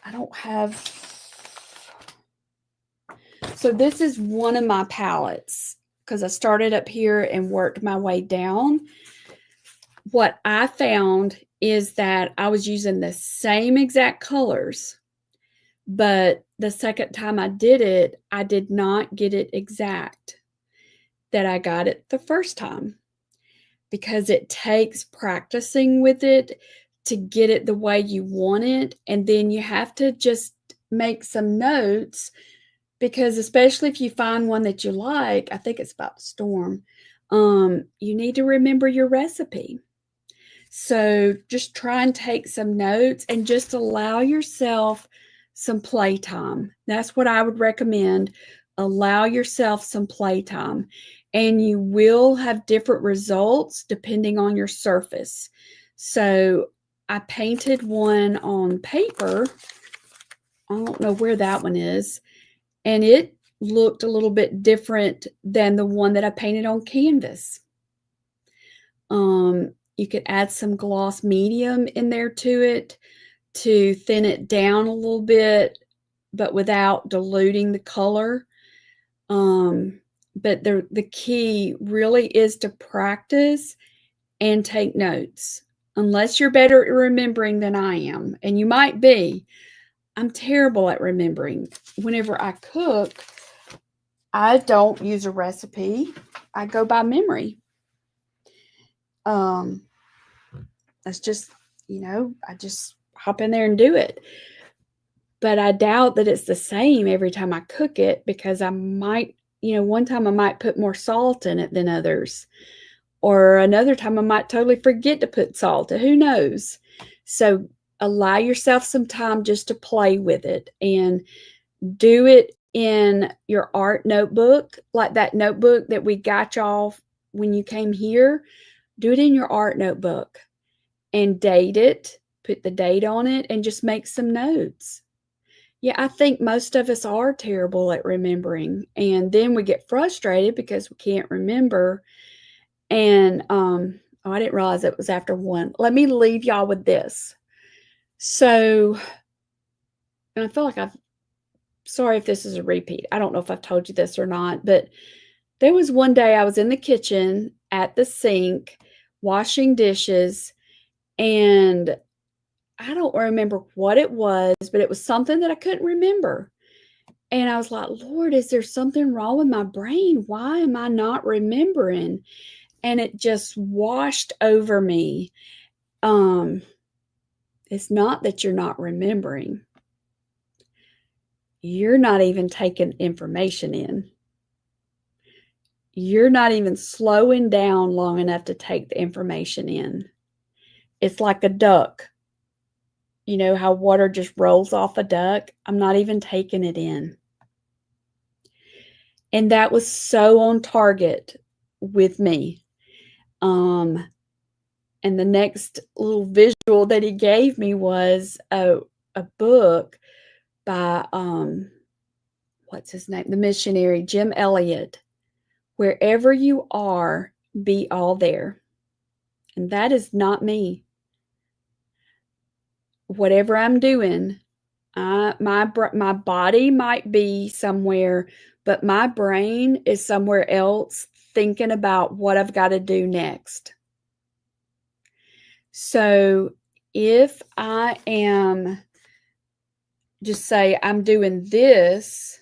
I don't have, so this is one of my palettes because I started up here and worked my way down. What I found is that I was using the same exact colors, but the second time I did it, I did not get it exact that I got it the first time, because it takes practicing with it to get it the way you want it. And then you have to just make some notes, because especially if you find one that you like, I think it's about the storm, you need to remember your recipe. So just try and take some notes and just allow yourself some playtime. That's what I would recommend. Allow yourself some playtime, and you will have different results depending on your surface. So I painted one on paper. I don't know where that one is. And it looked a little bit different than the one that I painted on canvas. You could add some gloss medium in there to it to thin it down a little bit, but without diluting the color. But the key really is to practice and take notes. Unless you're better at remembering than I am, and you might be. I'm terrible at remembering. Whenever I cook, I don't use a recipe. I go by memory. That's just, I just hop in there and do it. but I doubt that it's the same every time I cook it because I might, one time I might put more salt in it than others. Or another time I might totally forget to put salt. Who knows? So allow yourself some time just to play with it and do it in your art notebook, like that notebook that we got y'all when you came here. Do it in your art notebook and date it, put the date on it, and just make some notes. Yeah, I think most of us are terrible at remembering, and then we get frustrated because we can't remember. And oh, I didn't realize it was after 1. Let me leave y'all with this. So, and I feel like sorry if this is a repeat. I don't know if I've told you this or not, but there was one day I was in the kitchen at the sink washing dishes, and I don't remember what it was, but it was something that I couldn't remember. And I was like, Lord, is there something wrong with my brain? Why am I not remembering? And it just washed over me. It's not that you're not remembering. You're not even taking information in. You're not even slowing down long enough to take the information in. It's like a duck. You know how water just rolls off a duck? I'm not even taking it in. And that was so on target with me. And the next little visual that he gave me was a book by, what's his name? The missionary, Jim Elliot. Wherever you are, be all there. And that is not me. Whatever I'm doing, my body might be somewhere, but my brain is somewhere else thinking about what I've got to do next. So if I am, just say I'm doing this,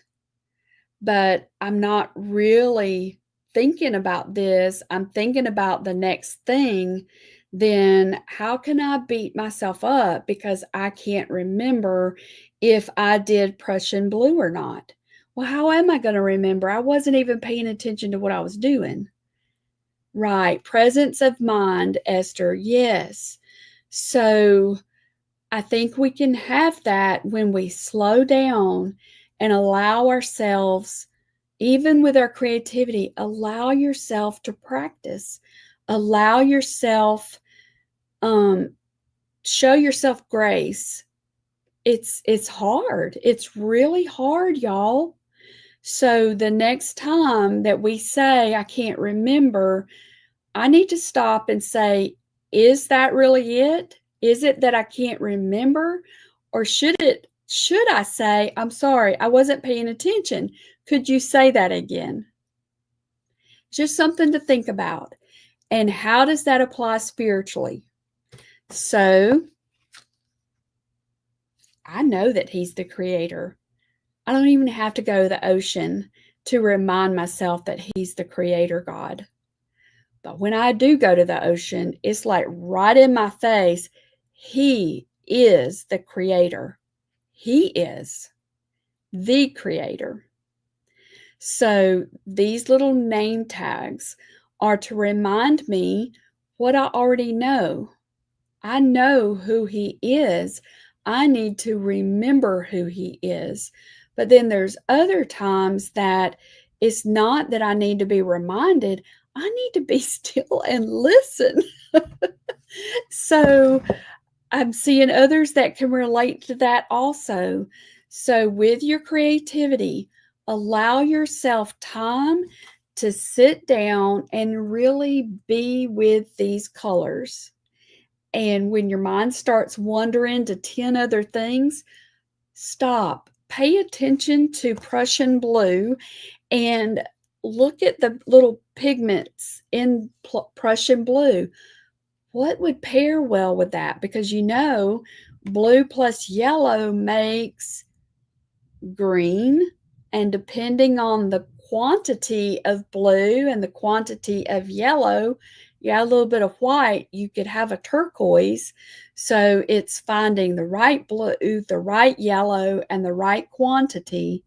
but I'm not really thinking about this, I'm thinking about the next thing, then how can I beat myself up because I can't remember if I did Prussian blue or not? Well, how am I going to remember? I wasn't even paying attention to what I was doing. Right. Presence of mind, Esther. Yes. So I think we can have that when we slow down and allow ourselves, even with our creativity, allow yourself to practice. Allow yourself, show yourself grace. It's hard. It's really hard, y'all. So the next time that we say, I can't remember, I need to stop and say, is that really it? Is it that I can't remember? Or should I say, I'm sorry, I wasn't paying attention. Could you say that again? Just something to think about. And how does that apply spiritually? So I know that he's the creator. I don't even have to go to the ocean to remind myself that he's the creator God. But when I do go to the ocean, it's like right in my face. He is the creator. He is the creator. So these little name tags are to remind me what I already know. I know who he is. I need to remember who he is. But then there's other times that it's not that I need to be reminded. I need to be still and listen. So I'm seeing others that can relate to that also. So with your creativity, allow yourself time to sit down and really be with these colors. And when your mind starts wandering to 10 other things, stop. Pay attention to Prussian blue and look at the little pigments in Prussian blue. What would pair well with that? Because blue plus yellow makes green, and depending on the quantity of blue and the quantity of yellow, you add a little bit of white, you could have a turquoise. So it's finding the right blue, the right yellow, and the right quantity,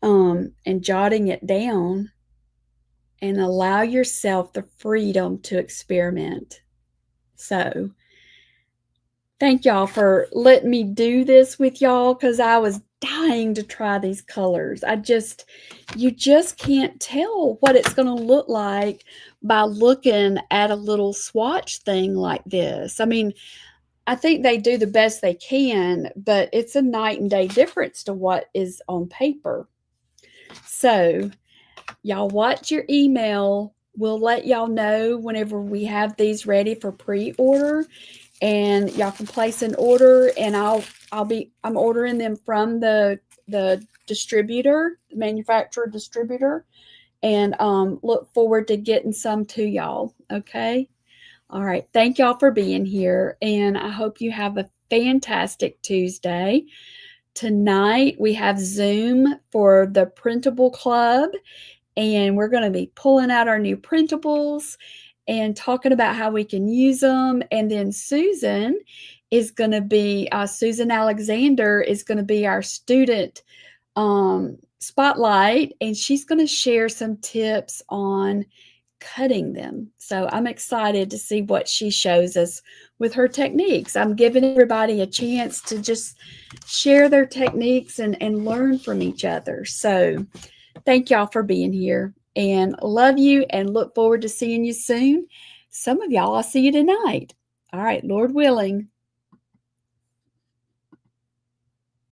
and jotting it down, and allow yourself the freedom to experiment. So thank y'all for letting me do this with y'all, because I was dying to try these colors. You just can't tell what it's going to look like by looking at a little swatch thing like this. I mean, I think they do the best they can, but it's a night and day difference to what is on paper. So y'all watch your email. We'll let y'all know whenever we have these ready for pre-order, and y'all can place an order, and I'm ordering them from the distributor, the manufacturer distributor, and look forward to getting some to y'all. Okay. All right. Thank y'all for being here, and I hope you have a fantastic Tuesday. Tonight we have Zoom for the Printable Club, and we're going to be pulling out our new printables and talking about how we can use them. And then Susan Alexander is going to be our student spotlight, and she's going to share some tips on cutting them. So I'm excited to see what she shows us with her techniques. I'm giving everybody a chance to just share their techniques and learn from each other. So thank y'all for being here, and love you, and look forward to seeing you soon. Some of y'all, I'll see you tonight. All right, Lord willing.